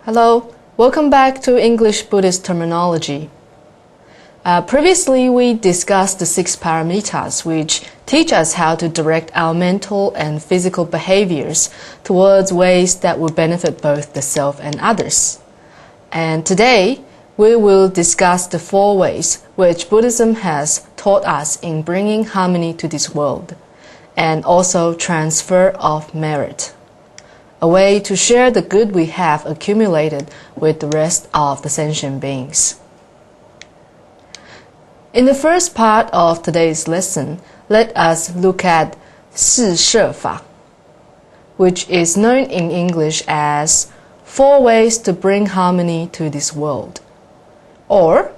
Hello, welcome back to English Buddhist terminology. Previously, we discussed the 6 paramitas, which teach us how to direct our mental and physical behaviors towards ways that will benefit both the self and others. And today, we will discuss the 4 ways which Buddhism has taught us in bringing harmony to this world, and also transfer of merit, a way to share the good we have accumulated with the rest of the sentient beings. In the first part of today's lesson, let us look at 四摄法, which is known in English as 4 ways to bring harmony to this world, or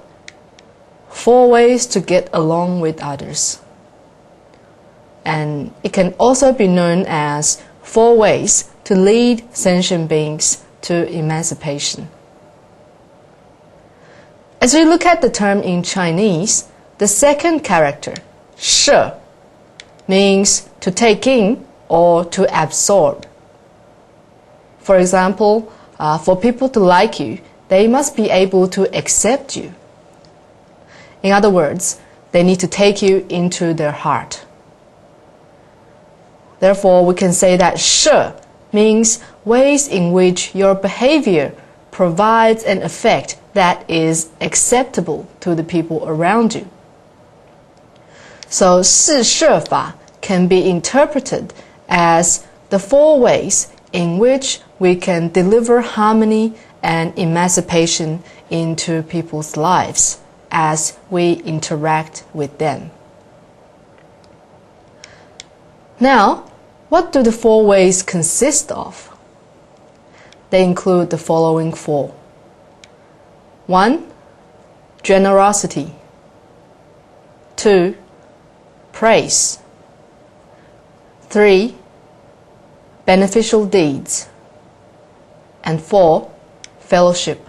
4 ways to get along with others. And it can also be known as 4 ways to lead sentient beings to emancipation. As we look at the term in Chinese, the second character, 摄, means to take in or to absorb. For example, for people to like you, they must be able to accept you. In other words, they need to take you into their heart. Therefore, we can say that 摄means ways in which your behavior provides an effect that is acceptable to the people around you. So 四摄法 can be interpreted as the 4 ways in which we can deliver harmony and emancipation into people's lives as we interact with them. Now, what do the 4 ways consist of? They include the following 4. 1. Generosity. 2. Praise. 3. Beneficial deeds. And 4. Fellowship.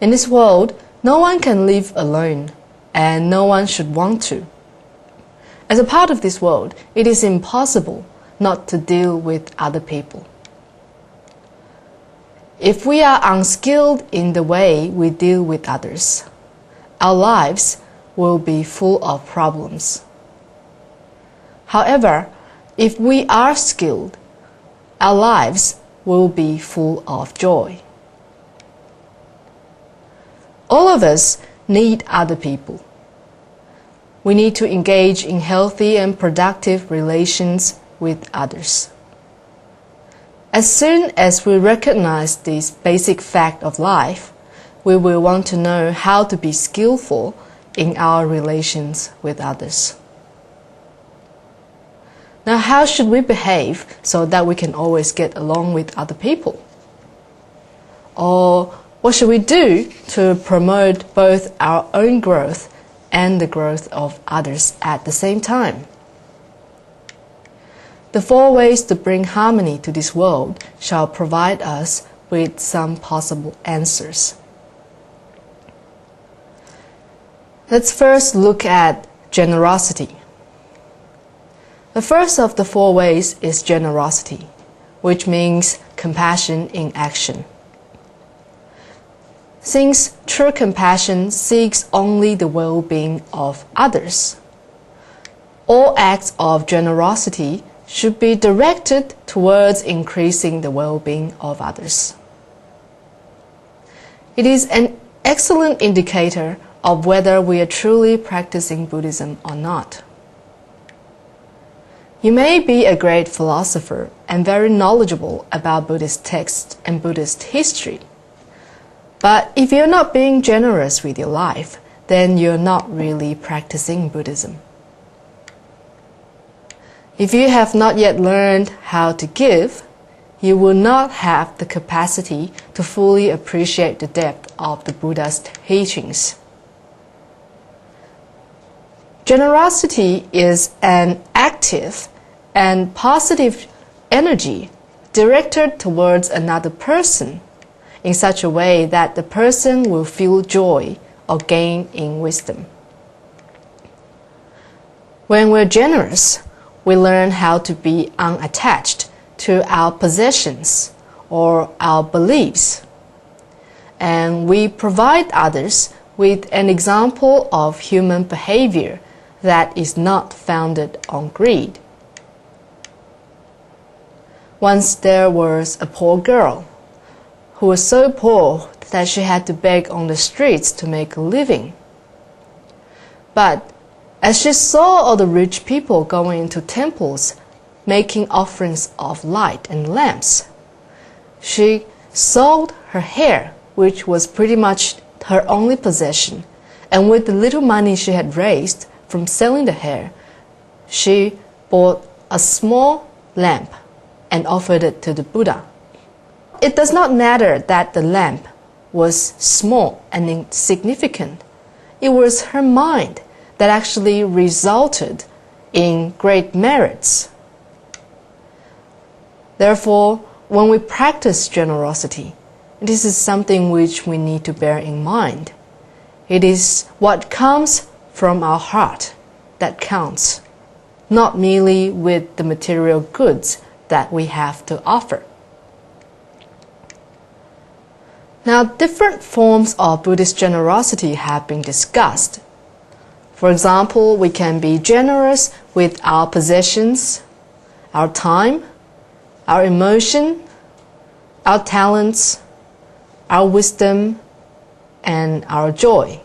In this world, no one can live alone, and no one should want to. As a part of this world, it is impossible not to deal with other people. If we are unskilled in the way we deal with others, our lives will be full of problems. However, if we are skilled, our lives will be full of joy. All of us need other people. We need to engage in healthy and productive relations with others. As soon as we recognize this basic fact of life, we will want to know how to be skillful in our relations with others. Now, how should we behave so that we can always get along with other people? Or what should we do to promote both our own growth and the growth of others at the same time? The 4 ways to bring harmony to this world shall provide us with some possible answers. Let's first look at generosity. The first of the 4 ways is generosity, which means compassion in action. Since true compassion seeks only the well-being of others, all acts of generosity should be directed towards increasing the well-being of others. It is an excellent indicator of whether we are truly practicing Buddhism or not. You may be a great philosopher and very knowledgeable about Buddhist texts and Buddhist history, but if you're not being generous with your life, then you're not really practicing Buddhism. If you have not yet learned how to give, you will not have the capacity to fully appreciate the depth of the Buddha's teachings. Generosity is an active and positive energy directed towards another person in such a way that the person will feel joy or gain in wisdom. When we're generous, we learn how to be unattached to our possessions or our beliefs. And we provide others with an example of human behavior that is not founded on greed. Once there was a poor girl who was so poor that she had to beg on the streets to make a living. But as she saw all the rich people going into temples making offerings of light and lamps, she sold her hair, which was pretty much her only possession, and with the little money she had raised from selling the hair, she bought a small lamp and offered it to the Buddha. It does not matter that the lamp was small and insignificant. It was her mind that actually resulted in great merits. Therefore, when we practice generosity, this is something which we need to bear in mind. It is what comes from our heart that counts, not merely with the material goods that we have to offer. Now, different forms of Buddhist generosity have been discussed. For example, we can be generous with our possessions, our time, our emotion, our talents, our wisdom, and our joy.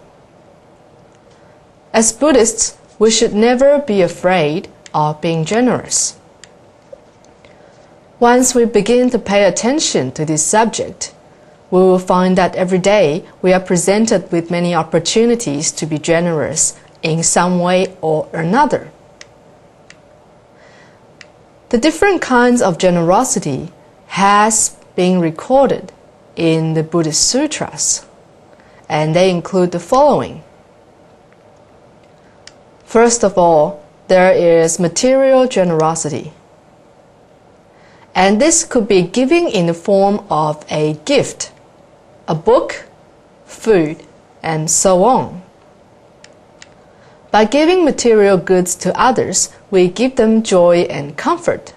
As Buddhists, we should never be afraid of being generous. Once we begin to pay attention to this subject, we will find that every day we are presented with many opportunities to be generous in some way or another. The different kinds of generosity has been recorded in the Buddhist sutras, and they include the following. First of all, there is material generosity. And this could be giving in the form of a gift, a book, food, and so on. By giving material goods to others, we give them joy and comfort.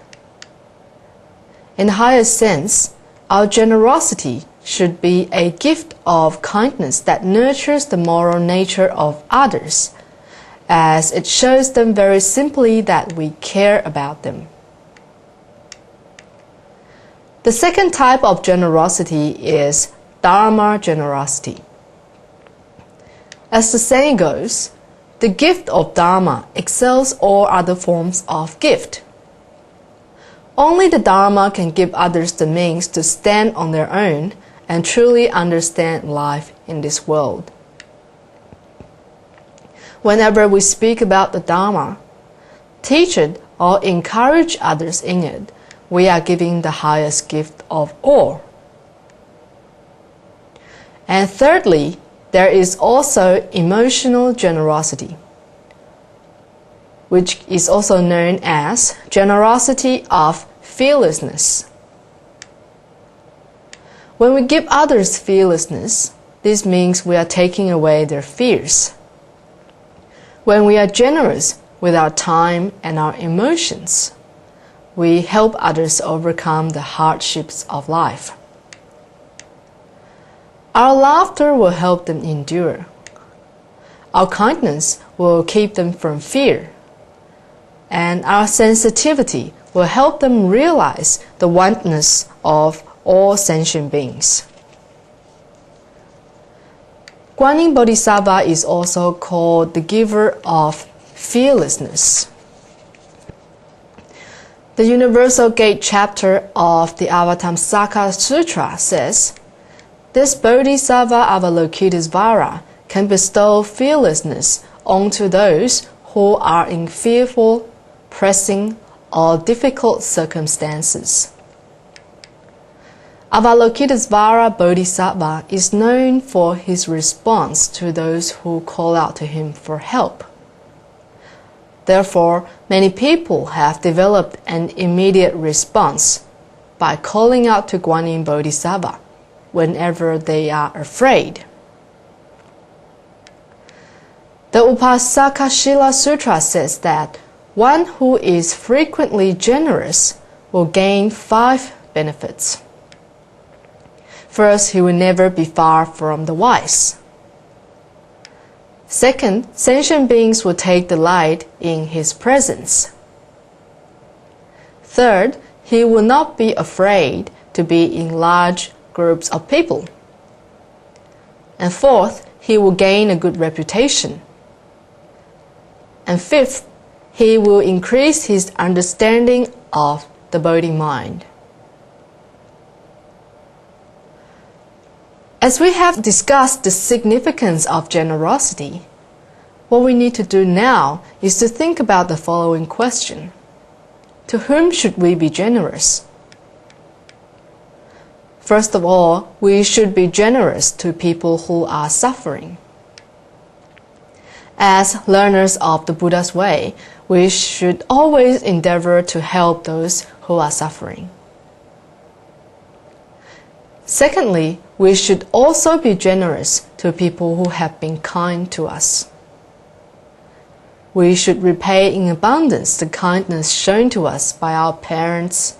In the highest sense, our generosity should be a gift of kindness that nurtures the moral nature of others, as it shows them very simply that we care about them. The second type of generosity is Dharma generosity. As the saying goes, the gift of Dharma excels all other forms of gift. Only the Dharma can give others the means to stand on their own and truly understand life in this world. Whenever we speak about the Dharma, teach it or encourage others in it, we are giving the highest gift of all. And thirdly, there is also emotional generosity, which is also known as generosity of fearlessness. When we give others fearlessness, this means we are taking away their fears. When we are generous with our time and our emotions, we help others overcome the hardships of life. Our laughter will help them endure. Our kindness will keep them from fear. And our sensitivity will help them realize the oneness of all sentient beings. Guang Bodhisattva is also called the Giver of Fearlessness. The Universal Gate chapter of the Avatamsaka Sutra says, this Bodhisattva Avalokitesvara can bestow fearlessness onto those who are in fearful, pressing, or difficult circumstances. Avalokitesvara Bodhisattva is known for his response to those who call out to him for help. Therefore, many people have developed an immediate response by calling out to Guang Bodhisattva whenever they are afraid. The Upasakashila Sutra says that one who is frequently generous will gain 5 benefits. First, he will never be far from the wise. Second, sentient beings will take delight in his presence. Third, he will not be afraid to be in large groups of people. And fourth, he will gain a good reputation. And fifth, he will increase his understanding of the Bodhi mind. As we have discussed the significance of generosity, what we need to do now is to think about the following question. To whom should we be generous? First of all, we should be generous to people who are suffering. As learners of the Buddha's way, we should always endeavor to help those who are suffering. Secondly, we should also be generous to people who have been kind to us. We should repay in abundance the kindness shown to us by our parents,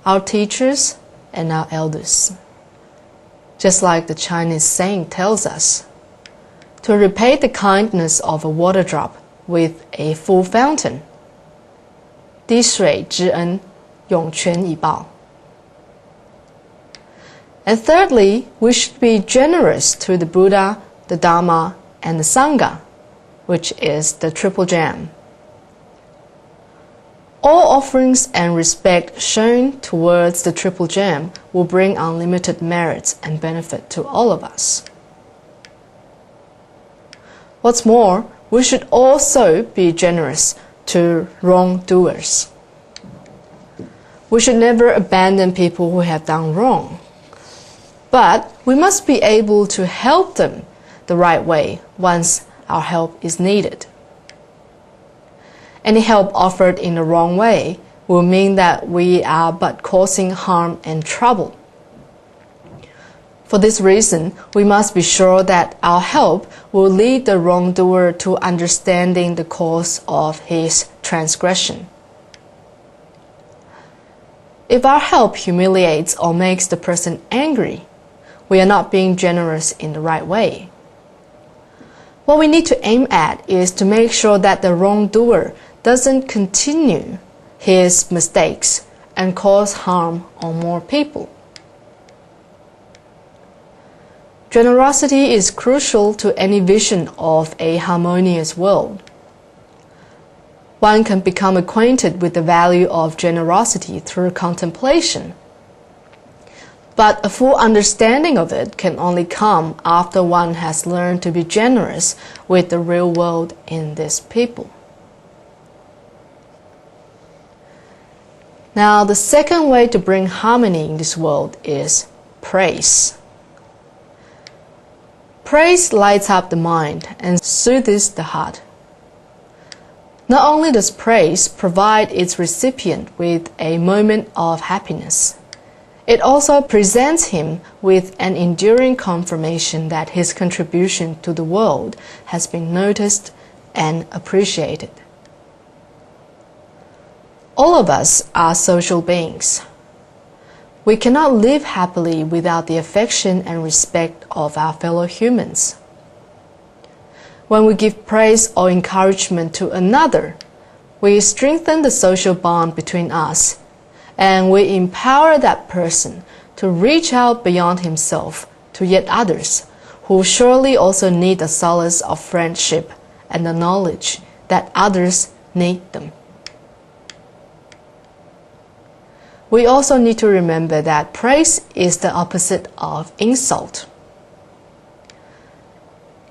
our teachers, and our elders. Just like the Chinese saying tells us, to repay the kindness of a water drop with a full fountain. 滴水之恩，涌泉以报. And thirdly, we should be generous to the Buddha, the Dharma, and the Sangha, which is the Triple Gem. All offerings and respect shown towards the Triple Gem will bring unlimited merits and benefit to all of us. What's more, we should also be generous to wrongdoers. We should never abandon people who have done wrong. But we must be able to help them the right way once our help is needed. Any help offered in the wrong way will mean that we are but causing harm and trouble. For this reason, we must be sure that our help will lead the wrongdoer to understanding the cause of his transgression. If our help humiliates or makes the person angry, we are not being generous in the right way. What we need to aim at is to make sure that the wrongdoer doesn't continue his mistakes and cause harm on more people. Generosity is crucial to any vision of a harmonious world. One can become acquainted with the value of generosity through contemplation. But a full understanding of it can only come after one has learned to be generous with the real world in this people. Now, the second way to bring harmony in this world is praise. Praise lights up the mind and soothes the heart. Not only does praise provide its recipient with a moment of happiness, it also presents him with an enduring confirmation that his contribution to the world has been noticed and appreciated. All of us are social beings. We cannot live happily without the affection and respect of our fellow humans. When we give praise or encouragement to another, we strengthen the social bond between us, and we empower that person to reach out beyond himself to yet others who surely also need the solace of friendship and the knowledge that others need them. We also need to remember that praise is the opposite of insult.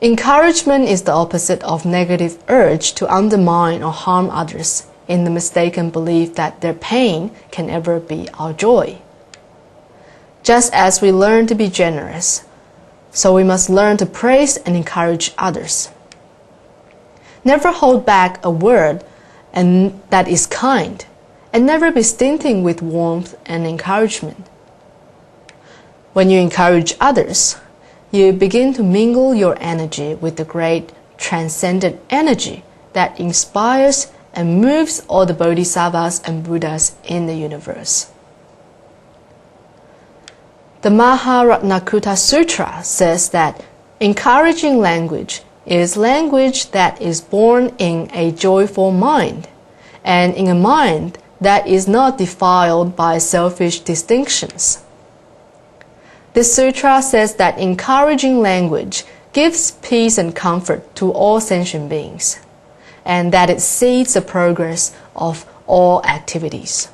Encouragement is the opposite of negative urge to undermine or harm others in the mistaken belief that their pain can ever be our joy. Just as we learn to be generous, so we must learn to praise and encourage others. Never hold back a word that is kind, and never be stinting with warmth and encouragement. When you encourage others, you begin to mingle your energy with the great transcendent energy that inspires and moves all the bodhisattvas and Buddhas in the universe. The Maharatnakuta Sutra says that encouraging language is language that is born in a joyful mind, and in a mind that is not defiled by selfish distinctions. This sutra says that encouraging language gives peace and comfort to all sentient beings, and that it seeds the progress of all activities.